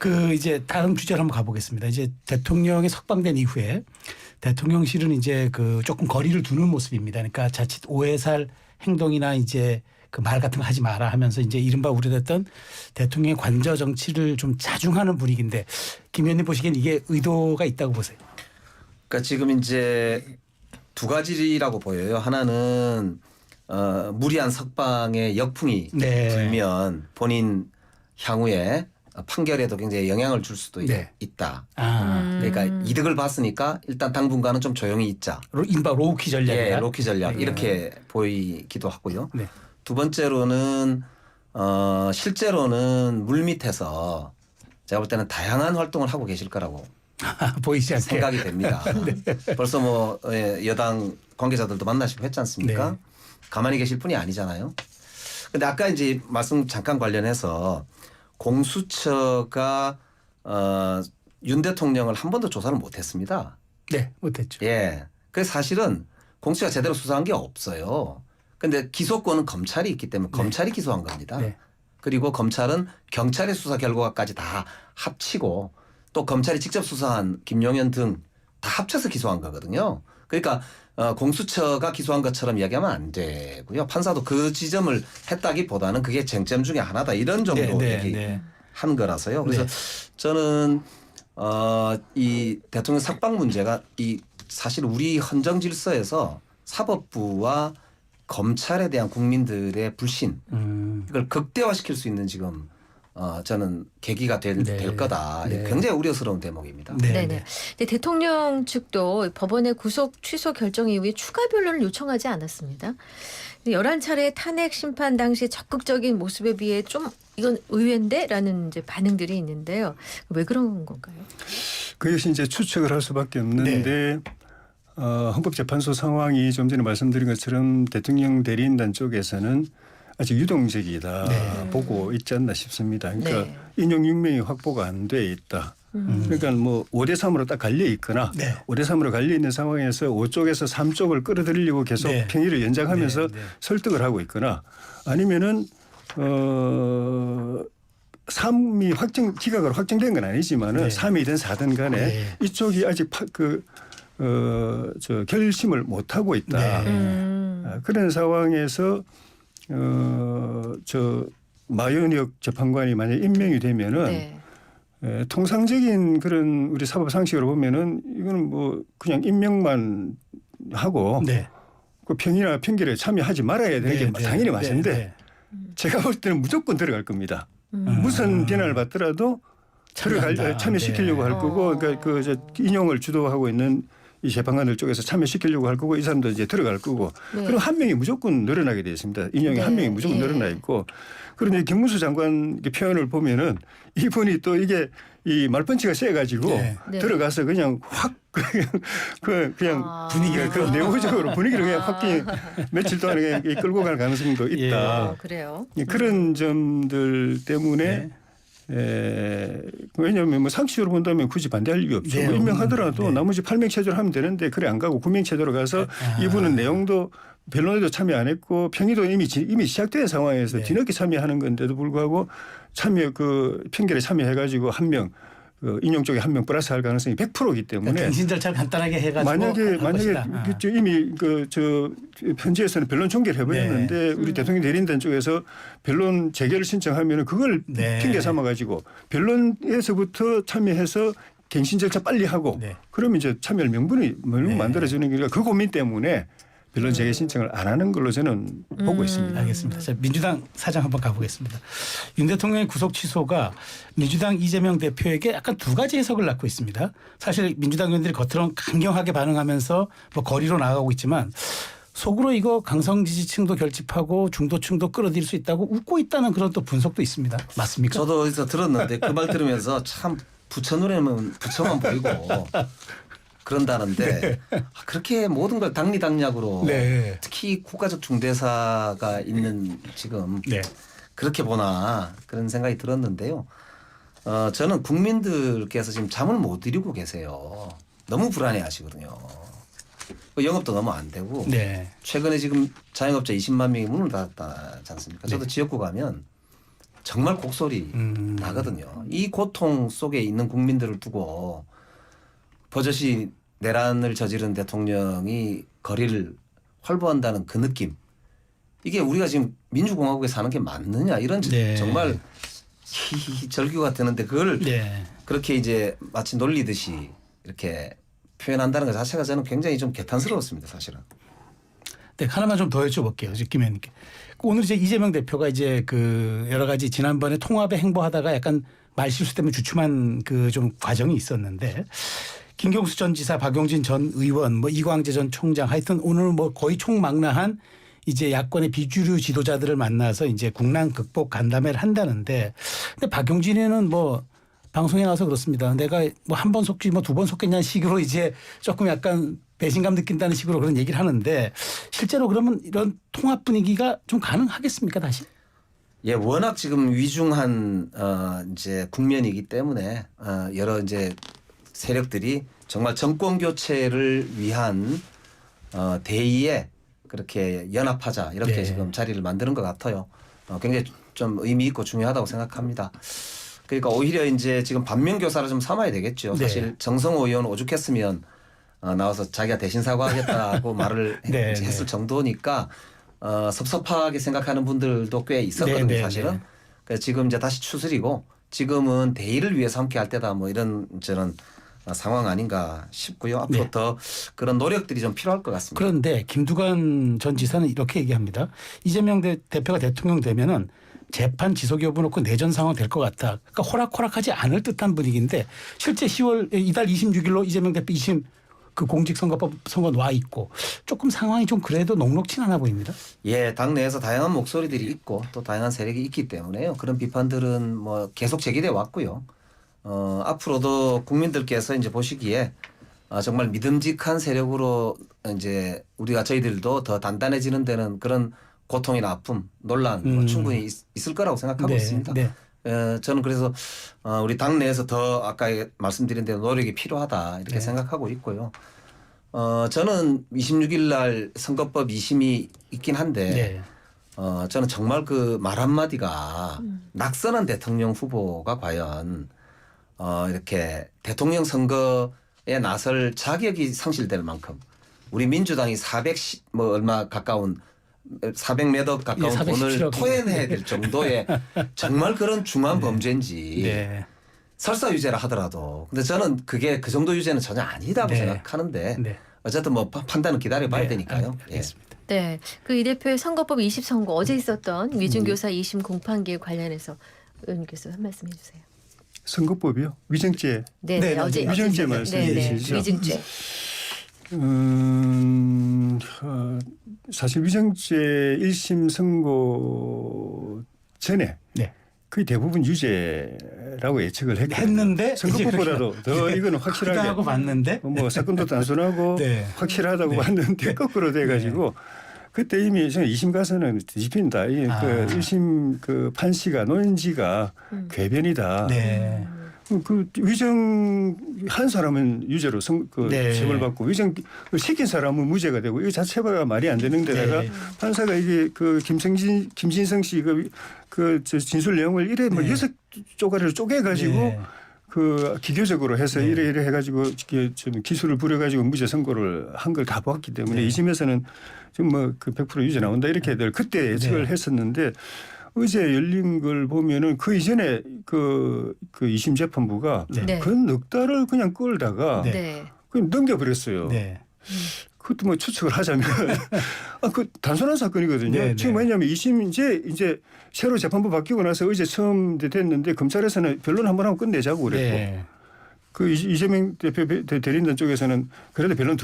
그 이제 다음 주제로 한번 가보겠습니다. 이제 대통령이 석방된 이후에 대통령실은 이제 그 조금 거리를 두는 모습입니다. 그러니까 자칫 오해 살 행동이나 이제 그 말 같은 거 하지 마라 하면서 이제 이른바 우려됐던 대통령의 관저 정치를 좀 자중하는 분위기인데 김 의원님 보시기엔 이게 의도가 있다고 보세요? 그러니까 지금 이제 두 가지라고 보여요. 하나는 무리한 석방의 역풍이 네. 불면 본인 향후에 판결에도 굉장히 영향을 줄 수도 네. 있다. 그러니까 이득을 봤으니까 일단 당분간은 좀 조용히 있자. 인바 로우키 전략이다. 예, 로키 전략 네. 이렇게 보이기도 하고요. 네. 두 번째로는 실제로는 물밑에서 제가 볼 때는 다양한 활동을 하고 계실 거라고 보이지 않게 생각이 됩니다. 벌써 뭐 여당 관계자들도 만나시고 했지 않습니까? 네. 가만히 계실 분이 아니잖아요. 근데 아까 이제 말씀 잠깐 관련해서 공수처가 윤 대통령을 한 번도 조사를 못했습니다. 네, 못했죠. 예, 그래서 사실은 공수처가 제대로 수사한 게 없어요. 근데 기소권은 검찰이 있기 때문에 검찰이 기소한 겁니다. 네. 그리고 검찰은 경찰의 수사 결과까지 다 합치고 또 검찰이 직접 수사한 김용현 등 다 합쳐서 기소한 거거든요. 그러니까 공수처가 기소한 것처럼 이야기하면 안 되고요. 판사도 그 지점을 했다기보다는 그게 쟁점 중에 하나다 이런 정도 얘기한 거라서요. 그래서 저는 이 대통령 석방 문제가 이 사실 우리 헌정 질서에서 사법부와 검찰에 대한 국민들의 불신 이걸 극대화시킬 수 있는 지금 저는 계기가 될 거다. 네. 굉장히 우려스러운 대목입니다. 네네. 근데 대통령 측도 법원의 구속 취소 결정 이후에 추가 변론을 요청하지 않았습니다. 11차례 탄핵 심판 당시 적극적인 모습에 비해 좀 이건 의외인데라는 이제 반응들이 있는데요. 왜 그런 건가요? 그것이 이제 추측을 할 수밖에 없는데 헌법재판소 상황이 좀 전에 말씀드린 것처럼 대통령 대리인단 쪽에서는 아직 유동적이다 보고 있지 않나 싶습니다. 그러니까 인용 6명이 확보가 안 돼 있다. 그러니까 뭐 5대 3으로 딱 갈려 있거나 5대 3으로 갈려 있는 상황에서 5쪽에서 3쪽을 끌어들이려고 계속 평의를 연장하면서 설득을 하고 있거나 아니면은 3이 기각으로 확정된 건 아니지만은 3이든 4든 간에 이쪽이 아직 결심을 못 하고 있다. 그런 상황에서 마연혁 재판관이 만약 임명이 되면은 통상적인 그런 우리 사법 상식으로 보면은 이거는 뭐 그냥 임명만 하고 그 평의나 판결에 참여하지 말아야 되는 게 당연히 맞는데 제가 볼 때는 무조건 들어갈 겁니다. 무슨 비난을 받더라도 참여시키려고 할 거고 그러니까 인용을 주도하고 있는 이 재판관들 쪽에서 참여시키려고 할 거고 이 사람도 이제 들어갈 거고 그럼 한 명이 무조건 늘어나게 되어 있습니다. 인용이 한 명이 무조건 늘어나 있고 그런데 김문수 장관 표현을 보면은 이분이 또 이게 이 말펀치가 세가지고 들어가서 그냥 확 그냥 분위기가 그 내부적으로 분위기를 그냥 확 며칠 동안 그냥 끌고 갈 가능성도 있다. 그래요. 그런 점들 때문에 왜냐하면 뭐 상식적으로 본다면 굳이 반대할 이유 없죠. 뭐 임명하더라도 나머지 8명 체제로 하면 되는데 그래 안 가고 9명 체제로 가서 이분은 내용도 변론에도 참여 안 했고 평의도 이미 시작된 상황에서 뒤늦게 참여하는 건데도 불구하고 판결에 참여해가지고 한 명 인용 쪽에 한 명 플러스 할 가능성이 100%이기 때문에 갱신 절차를 간단하게 해가지고 만약에 이미 현지에서는 변론 종결을 해버렸는데 우리 대통령 대리인단 쪽에서 변론 재개를 신청하면은 그걸 핑계 삼아가지고 변론에서부터 참여해서 갱신 절차 빨리 하고 그러면 이제 참여할 명분이 만들어지는 거니까 그 고민 때문에 변론 재개 신청을 안 하는 걸로 저는 보고 있습니다. 알겠습니다. 자, 민주당 사장 한번 가보겠습니다. 윤 대통령의 구속 취소가 민주당 이재명 대표에게 약간 두 가지 해석을 낳고 있습니다. 사실 민주당 의원들이 겉으로는 강경하게 반응하면서 뭐 거리로 나가고 있지만 속으로 이거 강성 지지층도 결집하고 중도층도 끌어들일 수 있다고 웃고 있다는 그런 또 분석도 있습니다. 맞습니까? 저도 어디서 들었는데 그 말 들으면서 참 부처 노래면 부처만 보이고 그런다는데 그렇게 모든 걸 당리당략으로 특히 국가적 중대사가 있는 지금 그렇게 보나 그런 생각이 들었는데요. 저는 국민들께서 지금 잠을 못 이루고 계세요. 너무 불안해하시거든요. 영업도 너무 안 되고 최근에 지금 자영업자 20만 명이 문을 닫았지 않습니까? 저도 지역구 가면 정말 곡소리 나거든요. 이 고통 속에 있는 국민들을 두고 버젓이 내란을 저지른 대통령이 거리를 활보한다는 그 느낌. 이게 우리가 지금 민주공화국에 사는 게 맞느냐 이런 네. 정말 절규가 되는데 그걸 네. 그렇게 이제 마치 놀리듯이 이렇게 표현한다는 것 자체가 저는 굉장히 좀 개탄스러웠습니다, 사실은. 네, 하나만 좀 더 여쭤볼게요. 김 의원님께. 오늘 이제 이재명 대표가 이제 그 여러 가지 지난번에 통합에 행보하다가 약간 말실수 때문에 주춤한 그 좀 과정이 있었는데 김경수 전 지사, 박용진 전 의원, 뭐 이광재 전 총장 하여튼 오늘 뭐 거의 총망라한 이제 야권의 비주류 지도자들을 만나서 이제 국난 극복 간담회를 한다는데 근데 박용진 의원은 뭐 방송에 나와서 그렇습니다. 내가 뭐 한 번 속지 뭐 두 번 속겠냐는 식으로 이제 조금 약간 배신감 느낀다는 식으로 그런 얘기를 하는데 실제로 그러면 이런 통합 분위기가 좀 가능하겠습니까 다시? 예, 워낙 지금 위중한 이제 국면이기 때문에 여러 이제 세력들이 정말 정권 교체를 위한 대의에 그렇게 연합하자 이렇게 네. 지금 자리를 만드는 것 같아요. 굉장히 좀 의미 있고 중요하다고 생각합니다. 그러니까 오히려 이제 지금 반면교사를 좀 삼아야 되겠죠. 네. 사실 정성호 의원 오죽했으면 나와서 자기가 대신 사과하겠다고 말을 네, 했을 네. 정도니까 섭섭하게 생각하는 분들도 꽤 있었거든요, 네, 네, 사실은. 네. 그래서 지금 이제 다시 추스리고 지금은 대의를 위해서 함께 할 때다 뭐 이런 저는 상황 아닌가 싶고요. 앞으로 네. 더 그런 노력들이 좀 필요할 것 같습니다. 그런데 김두관 전 지사는 이렇게 얘기합니다. 이재명 대표가 대통령 되면은 재판 지속 여부 놓고 내전 상황 될 것 같다. 그러니까 호락호락하지 않을 듯한 분위기인데 실제 10월 이달 26일로 이재명 대표 2심 그 공직선거법 선거 놔 있고 조금 상황이 좀 그래도 녹록진 않아 보입니다. 예, 당내에서 다양한 목소리들이 있고 또 다양한 세력이 있기 때문에요. 그런 비판들은 뭐 계속 제기돼 왔고요. 앞으로도 국민들께서 이제 보시기에 정말 믿음직한 세력으로 이제 우리가 저희들도 더 단단해지는 데는 그런 고통이나 아픔, 논란 뭐 충분히 있을 거라고 생각하고 네, 있습니다. 네. 저는 그래서 우리 당내에서 더 아까 말씀드린 대로 노력이 필요하다 이렇게 네. 생각하고 있고요. 저는 26일 날 선거법 2심이 있긴 한데 네. 저는 정말 그 말 한마디가 낙선한 대통령 후보가 과연 이렇게 대통령 선거에 나설 자격이 상실될 만큼 우리 민주당이 410 뭐 얼마 가까운 400몇 가까운 예, 돈을 417억. 토해내야 될 정도의 정말 그런 중한 범죄인지 네. 설사 유죄라 하더라도 근데 저는 그게 그 정도 유죄는 전혀 아니다고 네. 생각하는데 네. 어쨌든 뭐 판단은 기다려봐야 네. 되니까요. 알겠습니다. 네, 그 이 대표의 선거법 20선거 어제 있었던 위중교사 2심 공판기에 관련해서 의원님께서 한 말씀 해주세요. 선거법이요? 위증죄. 네, 네, 어제 위증죄 있었어요. 말씀이시죠? 위증죄. 사실 위증죄 1심 선고 전에 네. 거의 대부분 유죄라고 예측을 했는데 선거법보다도 더 이거는 하고 확실하게 봤는데 뭐 사건도 단순하고 네. 확실하다고 네. 봤는데 네. 거꾸로 돼가지고 그때 이미 저는 2심 가서는 뒤집힌다. 이 아. 그 1심 그 판시가 논지가 궤변이다. 네. 그 위정 한 사람은 유죄로 네. 처벌받고 위정 시킨 사람은 무죄가 되고 이 자체가 말이 안 되는 데다가 네. 판사가 이게 그 김진성 씨 그 진술 내용을 이래 뭐 네. 6쪼가리로 쪼개가지고 네. 그 기교적으로 해서 네. 이래 해가지고 이게 좀 기술을 부려가지고 무죄 선고를 한 걸 다 봤기 때문에 네. 2심에서는 좀 뭐 그 100% 유죄 나온다 이렇게들 그때 예측을 네. 했었는데 어제 열린 걸 보면은 그 이전에 그 2심 재판부가 네. 그 넉 달을 그냥 끌다가 네. 네. 그냥 넘겨버렸어요. 네. 그것도 뭐 추측을 하자면 그 단순한 사건이거든요. 네, 지금 네. 왜냐하면 2심 이제 새로 재판부 바뀌고 나서 어제 처음 됐는데 검찰에서는 변론 한번 하고 끝내자고 그랬고 네. 그 이재명 대표 대리인단 쪽에서는 그래도 변론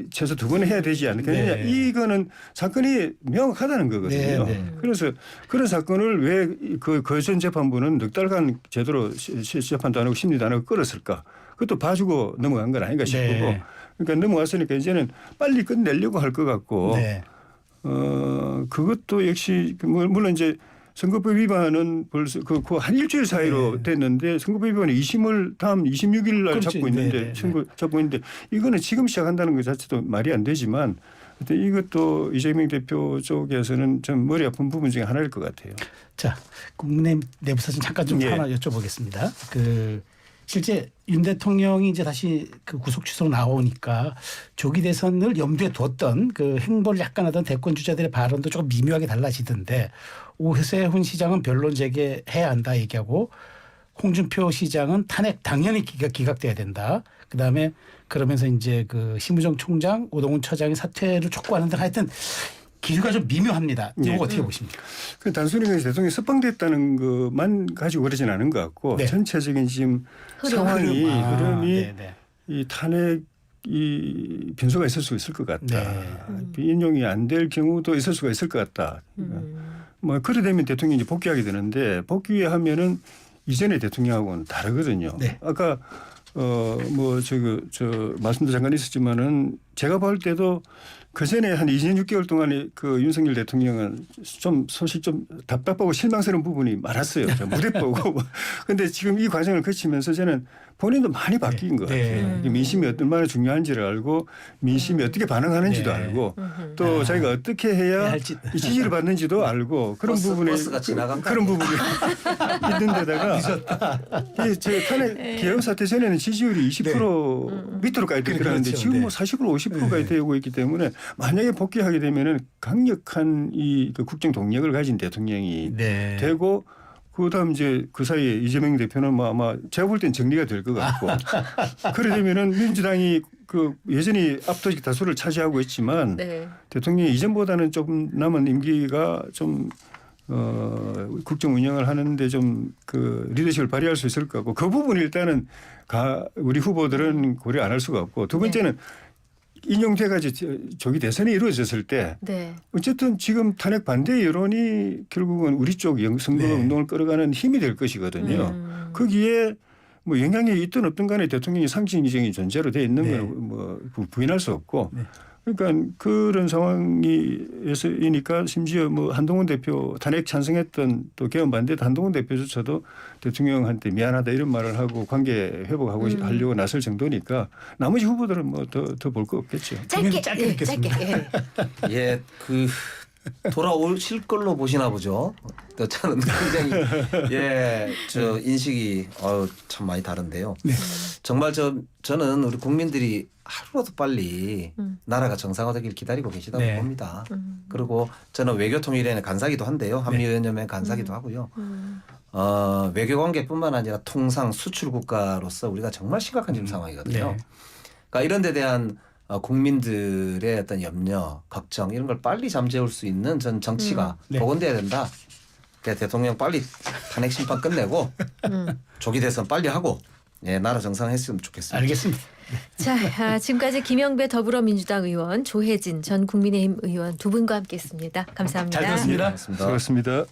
최소 두 번은 해야 되지 않겠느냐. 네. 이거는 사건이 명확하다는 거거든요. 네, 네. 그래서 그런 사건을 왜 그 전 재판부는 넉 달간 제대로 재판도 안 하고 심리도 안 하고 끌었을까. 그것도 봐주고 넘어간 건 아닌가 싶고. 네. 그러니까 넘어갔으니까 이제는 빨리 끝내려고 할 것 같고. 네. 그것도 역시 물론 이제 선거법 위반은 벌써 한 일주일 사이로 네. 됐는데 선거법 위반은 2심을 다음 26일 날 그렇지. 잡고 있는데 네, 네, 선거 잡고 있는데 이거는 지금 시작한다는 것 자체도 말이 안 되지만 근데 이것도 이재명 대표 쪽에서는 좀 머리 아픈 부분 중에 하나일 것 같아요. 자, 국내 내부 사진 잠깐 좀 예. 하나 여쭤보겠습니다. 실제 윤 대통령이 이제 다시 그 구속 취소로 나오니까 조기 대선을 염두에 뒀던 그 행보를 약간 하던 대권 주자들의 발언도 조금 미묘하게 달라지던데 오세훈 시장은 변론 재개해야 한다 얘기하고 홍준표 시장은 탄핵 당연히 기각돼야 된다. 그다음에 그러면서 이제 그 심우정 총장, 오동훈 처장이 사퇴를 촉구하는 등 하여튼 기류가 좀 미묘합니다. 이거 네. 어떻게 보십니까? 그 단순히 그냥 대통령이 석방됐다는 것만 가지고 그러진 않은 것 같고 네. 전체적인 지금 흐름. 흐름이 네네. 이 탄핵 이 변수가 있을 수 있을 것 같다. 네. 인용이 안 될 경우도 있을 수가 있을 것 같다. 뭐 그래 되면 대통령이 이제 복귀하게 되는데 복귀하면은 이전의 대통령하고는 다르거든요. 네. 아까 뭐 저 말씀도 잠깐 있었지만은 제가 볼 때도 그 전에 한 2년 6개월 동안에 그 윤석열 대통령은 좀 소식 좀 답답하고 실망스러운 부분이 많았어요. 무대 보고. 근데 지금 이 과정을 거치면서 저는 본인도 많이 바뀐 것 같아요. 민심이 얼마나 중요한지를 알고 민심이 어떻게 반응하는지도 네. 알고 또 자기가 어떻게 해야 이 지지를 받는지도 알고 그런 부분에 버스가 지나간 거 그런 부분이 있는 데다가 제 탄핵 개헌 사태 전에는 지지율이 20% 밑으로까지 들어갔는데 그렇죠. 지금 네. 뭐 40% 50%까지 되고 있기 때문에 만약에 복귀하게 되면은 강력한 그 국정 동력을 가진 대통령이 네. 되고 그다음 이제 그 사이에 이재명 대표는 뭐 아마 제가 볼 땐 정리가 될 것 같고 그래 되면은 민주당이 그 여전히 압도적 다수를 차지하고 있지만 네. 대통령이 이전보다는 좀 남은 임기가 좀 국정 운영을 하는데 좀 그 리더십을 발휘할 수 있을 것 같고 그 부분 일단은 우리 후보들은 고려 안 할 수가 없고 두 번째는 인용돼가지고 조기 대선이 이루어졌을 때 네. 어쨌든 지금 탄핵 반대 여론이 결국은 우리 쪽 선거 네. 운동을 끌어가는 힘이 될 것이거든요. 거기에 뭐 영향이 있든 없든 간에 대통령이 상징적인 존재로 돼 있는 네. 걸 뭐 부인할 수 없고 네. 그러니까 그런 상황이니까 심지어 뭐 한동훈 대표 탄핵 찬성했던 또 개헌 반대했던 한동훈 대표조차도 대통령한테 미안하다 이런 말을 하고 관계 회복하고 하려고 나설 정도니까 나머지 후보들은 뭐 더 볼 거 없겠죠. 짧게 짧게 예, 듣겠습니다. 짧게. 예. 예, 돌아오실 걸로 보시나 보죠. 또 저는 굉장히 저 인식이 참 많이 다른데요. 네. 정말 저는 우리 국민들이 하루라도 빨리 나라가 정상화되길 기다리고 계시다고 네. 봅니다. 그리고 저는 외교통일위원회 간사기도 한데요. 한미연협회 간사기도 하고요. 외교관계뿐만 아니라 통상 수출 국가로서 우리가 정말 심각한 지금 상황이거든요. 네. 그러니까 이런 데 대한 국민들의 어떤 염려, 걱정 이런 걸 빨리 잠재울 수 있는 전 정치가 네. 복원돼야 된다. 그러니까 대통령 빨리 탄핵 심판 끝내고 조기 대선 빨리 하고 나라 정상했으면 좋겠습니다. 알겠습니다. 자, 지금까지 김영배 더불어민주당 의원, 조혜진 전 국민의힘 의원 두 분과 함께했습니다. 감사합니다. 잘 들었습니다. 고맙습니다. 수고하셨습니다.